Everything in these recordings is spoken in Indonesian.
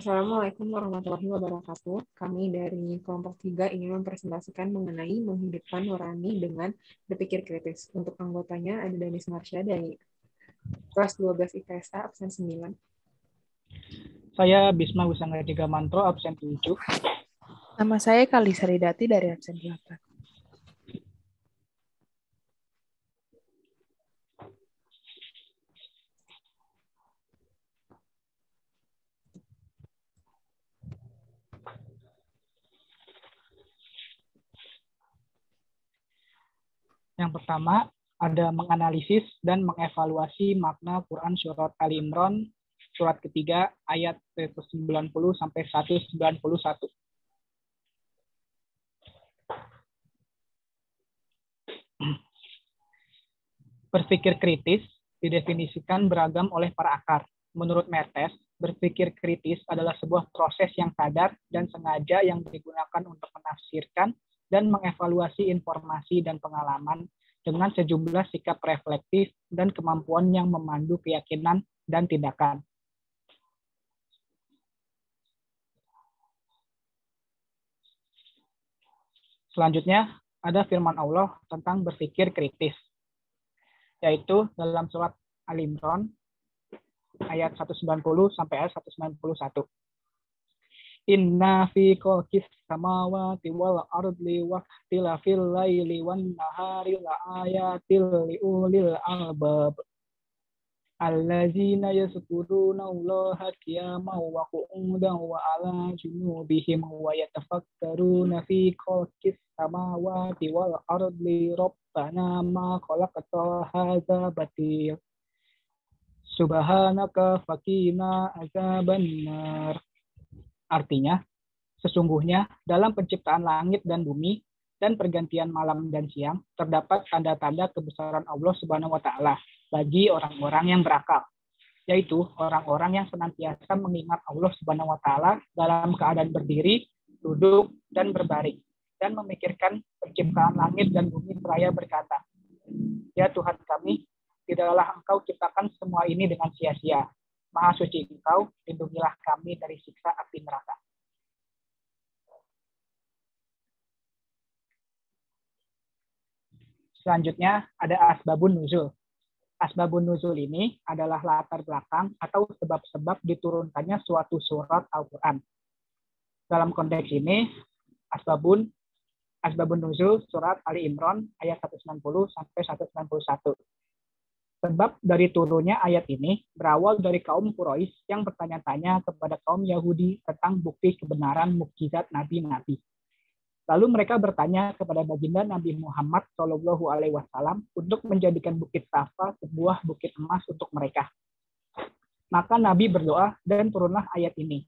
Assalamualaikum warahmatullahi wabarakatuh. Kami dari kelompok 3 ingin mempresentasikan mengenai menghidupkan nurani dengan berpikir kritis. Untuk anggotanya ada Danis Marsha dari kelas 12 IPSA, absen 9. Saya Bisma Wisangga Mantro, absen 7. Nama saya Kalisari Dati dari absen 8. Yang pertama, ada menganalisis dan mengevaluasi makna Quran Surat Ali Imran, surat ketiga, ayat 90 sampai 191. Berpikir kritis didefinisikan beragam oleh para akar. Menurut Mertes, berpikir kritis adalah sebuah proses yang sadar dan sengaja yang digunakan untuk menafsirkan dan mengevaluasi informasi dan pengalaman dengan sejumlah sikap reflektif dan kemampuan yang memandu keyakinan dan tindakan. Selanjutnya, ada firman Allah tentang berpikir kritis, yaitu dalam surat Al-Imran ayat 190 sampai ayat 191. Inna fi khalqis samawati wal ardi wa ikhtilafil laili wan nahari la ayatil liulil albab allazina yazkuruna Allaha qiyaman wa qu'udan wa ala junubihim wa yatafakkaruna fi khalqis samawati wal ardi rabbana ma khalaqta hadza batil subhanaka faqina azabannar. Artinya, sesungguhnya dalam penciptaan langit dan bumi dan pergantian malam dan siang terdapat tanda-tanda kebesaran Allah Subhanahu wa taala bagi orang-orang yang berakal, yaitu orang-orang yang senantiasa mengingat Allah Subhanahu wa taala dalam keadaan berdiri, duduk, dan berbaring dan memikirkan penciptaan langit dan bumi seraya berkata, "Ya Tuhan kami, tidaklah Engkau ciptakan semua ini dengan sia-sia. Maha suci Engkau, lindungilah kami dari siksa api neraka." Selanjutnya ada asbabun nuzul. Asbabun nuzul ini adalah latar belakang atau sebab-sebab diturunkannya suatu surat Al-Quran. Dalam konteks ini, asbabun nuzul surat Ali Imran ayat 190 sampai 191. Sebab dari turunnya ayat ini berawal dari kaum Quraisy yang bertanya-tanya kepada kaum Yahudi tentang bukti kebenaran mukjizat nabi-nabi. Lalu mereka bertanya kepada baginda Nabi Muhammad SAW untuk menjadikan bukit Safa sebuah bukit emas untuk mereka. Maka Nabi berdoa dan turunlah ayat ini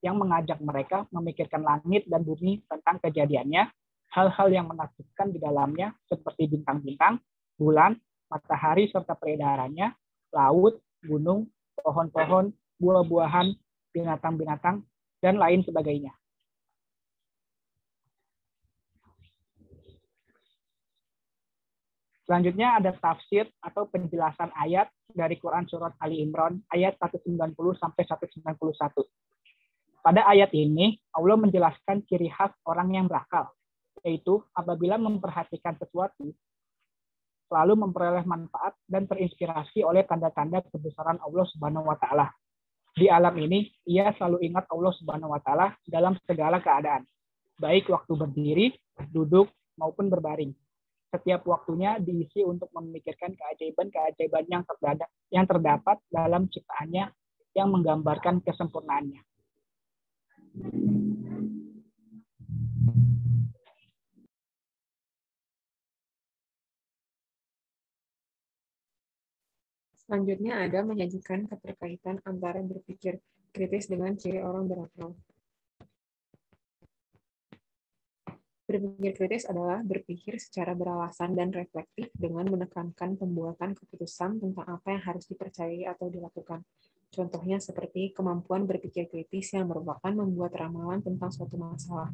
yang mengajak mereka memikirkan langit dan bumi tentang kejadiannya, hal-hal yang menakjubkan di dalamnya seperti bintang-bintang, bulan, matahari serta peredarannya, laut, gunung, pohon-pohon, buah-buahan, binatang-binatang, dan lain sebagainya. Selanjutnya ada tafsir atau penjelasan ayat dari Quran Surat Ali Imran ayat 190 sampai 191. Pada ayat ini, Allah menjelaskan ciri khas orang yang berakal, yaitu apabila memperhatikan sesuatu, selalu memperoleh manfaat dan terinspirasi oleh tanda-tanda kebesaran Allah Subhanahu wa taala. Di alam ini, ia selalu ingat Allah Subhanahu wa taala dalam segala keadaan, baik waktu berdiri, duduk, maupun berbaring. Setiap waktunya diisi untuk memikirkan keajaiban-keajaiban yang terdapat dalam ciptaannya yang menggambarkan kesempurnaannya. Selanjutnya ada menyajikan keterkaitan antara berpikir kritis dengan ciri orang berakal. Berpikir kritis adalah berpikir secara beralasan dan reflektif dengan menekankan pembuatan keputusan tentang apa yang harus dipercayai atau dilakukan. Contohnya seperti kemampuan berpikir kritis yang merupakan membuat ramalan tentang suatu masalah.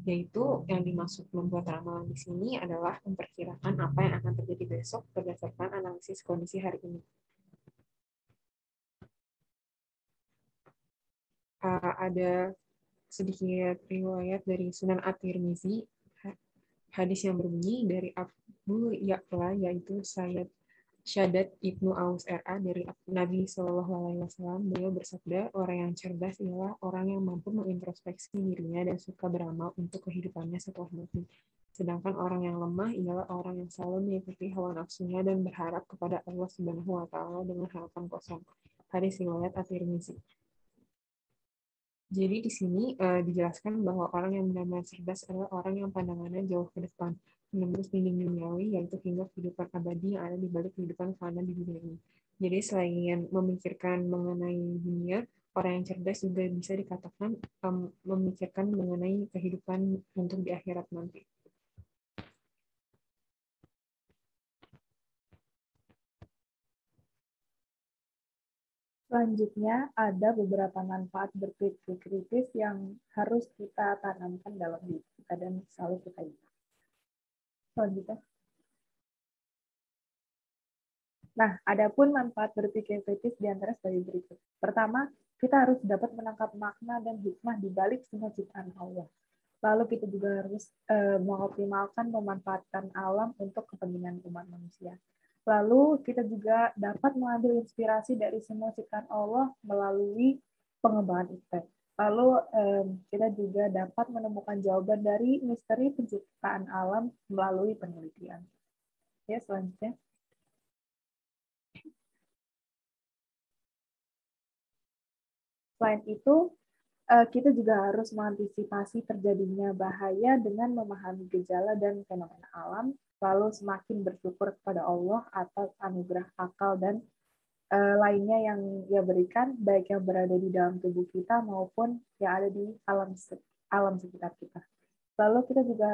Yaitu yang dimaksud membuat ramalan di sini adalah memperkirakan apa yang akan terjadi besok berdasarkan analisis kondisi hari ini. ada sedikit riwayat dari Sunan At-Tirmizi, hadis yang berbunyi dari Abu Ya'la, yaitu Sayyid Syaddad Ibnu Aus RA, dari Nabi SAW. Beliau bersabda, orang yang cerdas ialah orang yang mampu mengintrospeksi dirinya dan suka beramal untuk kehidupannya setelah mati. Sedangkan orang yang lemah ialah orang yang selalu mengikuti hawa nafsunya dan berharap kepada Allah Subhanahu wa Ta'ala dengan harapan kosong. Hadis riwayat At-Tirmizi. Jadi di sini dijelaskan bahwa orang yang benar-benar cerdas adalah orang yang pandangannya jauh ke depan, menembus dinding duniawi, yaitu hingga kehidupan abadi yang ada di balik kehidupan fana di dunia ini. Jadi selain memikirkan mengenai dunia, orang yang cerdas juga bisa dikatakan memikirkan mengenai kehidupan untuk di akhirat nanti. Selanjutnya, ada beberapa manfaat berpikir kritis yang harus kita tanamkan dalam diri kita dan selalu kita ingat. Selanjutnya. Nah, adapun manfaat berpikir kritis di antara sebagai berikut. Pertama, kita harus dapat menangkap makna dan hikmah di balik semua ciptaan Allah. Lalu kita juga harus mengoptimalkan memanfaatkan alam untuk kepentingan umat manusia. Lalu kita juga dapat mengambil inspirasi dari semua ciptaan Allah melalui pengembangan IPTEK. Lalu kita juga dapat menemukan jawaban dari misteri penciptaan alam melalui penelitian. Ya, selanjutnya. Selain itu, kita juga harus mengantisipasi terjadinya bahaya dengan memahami gejala dan fenomena alam, lalu semakin bersyukur kepada Allah atas anugerah akal dan lainnya yang Dia berikan, baik yang berada di dalam tubuh kita maupun yang ada di alam sekitar kita. Lalu kita juga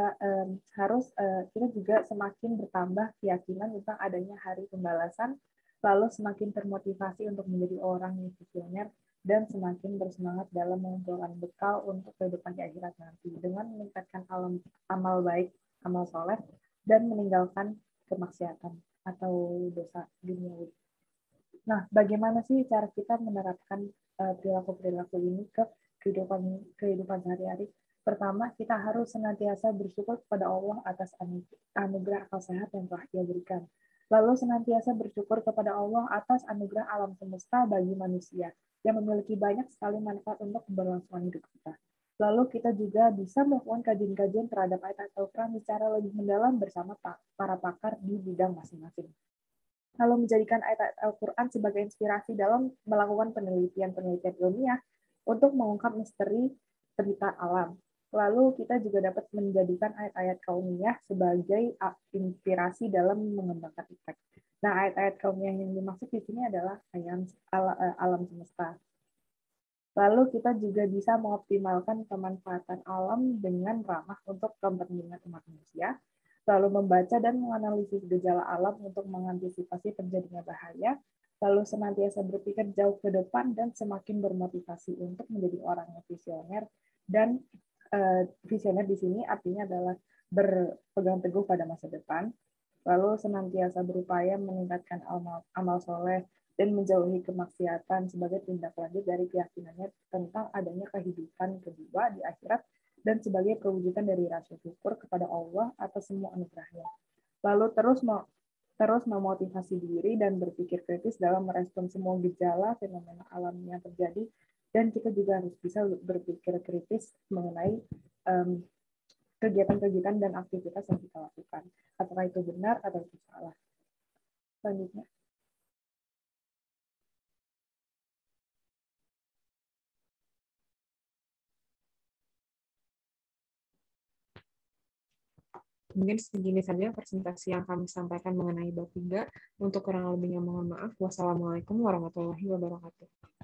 kita juga semakin bertambah keyakinan tentang adanya hari pembalasan, lalu semakin termotivasi untuk menjadi orang yang visioner dan semakin bersemangat dalam mengumpulkan bekal untuk kehidupan di akhirat nanti dengan meningkatkan amal baik, amal soleh, dan meninggalkan kemaksiatan atau dosa duniawi. Nah, bagaimana sih cara kita menerapkan perilaku-perilaku ini ke kehidupan sehari-hari? Pertama, kita harus senantiasa bersyukur kepada Allah atas anugerah akal sehat yang telah Dia berikan. Lalu senantiasa bersyukur kepada Allah atas anugerah alam semesta bagi manusia yang memiliki banyak sekali manfaat untuk keberlangsungan hidup kita. Lalu kita juga bisa melakukan kajian-kajian terhadap ayat Al-Quran secara lebih mendalam bersama para pakar di bidang masing-masing. Lalu menjadikan ayat Al-Quran sebagai inspirasi dalam melakukan penelitian-penelitian ilmiah untuk mengungkap misteri penciptaan alam. Lalu kita juga dapat menjadikan ayat-ayat kauniyah sebagai inspirasi dalam mengembangkan IPTEK. Nah, ayat-ayat kauniyah yang dimaksud di sini adalah alam semesta. Lalu kita juga bisa mengoptimalkan pemanfaatan alam dengan ramah untuk kepentingan umat manusia, lalu membaca dan menganalisis gejala alam untuk mengantisipasi terjadinya bahaya, lalu senantiasa berpikir jauh ke depan dan semakin bermotivasi untuk menjadi orang yang visioner. Dan visioner di sini artinya adalah berpegang teguh pada masa depan, lalu senantiasa berupaya meningkatkan amal soleh dan menjauhi kemaksiatan sebagai tindak lanjut dari keyakinannya tentang adanya kehidupan kedua di akhirat dan sebagai perwujudan dari rasa syukur kepada Allah atas semua anugerahnya. Lalu terus memotivasi diri dan berpikir kritis dalam merespon semua gejala fenomena alam yang terjadi, dan kita juga harus bisa berpikir kritis mengenai kegiatan-kegiatan dan aktivitas yang kita lakukan. Apakah itu benar atau itu salah. Selanjutnya. Mungkin segini saja presentasi yang kami sampaikan mengenai bab 3. Untuk kurang lebihnya mohon maaf. Wassalamualaikum warahmatullahi wabarakatuh.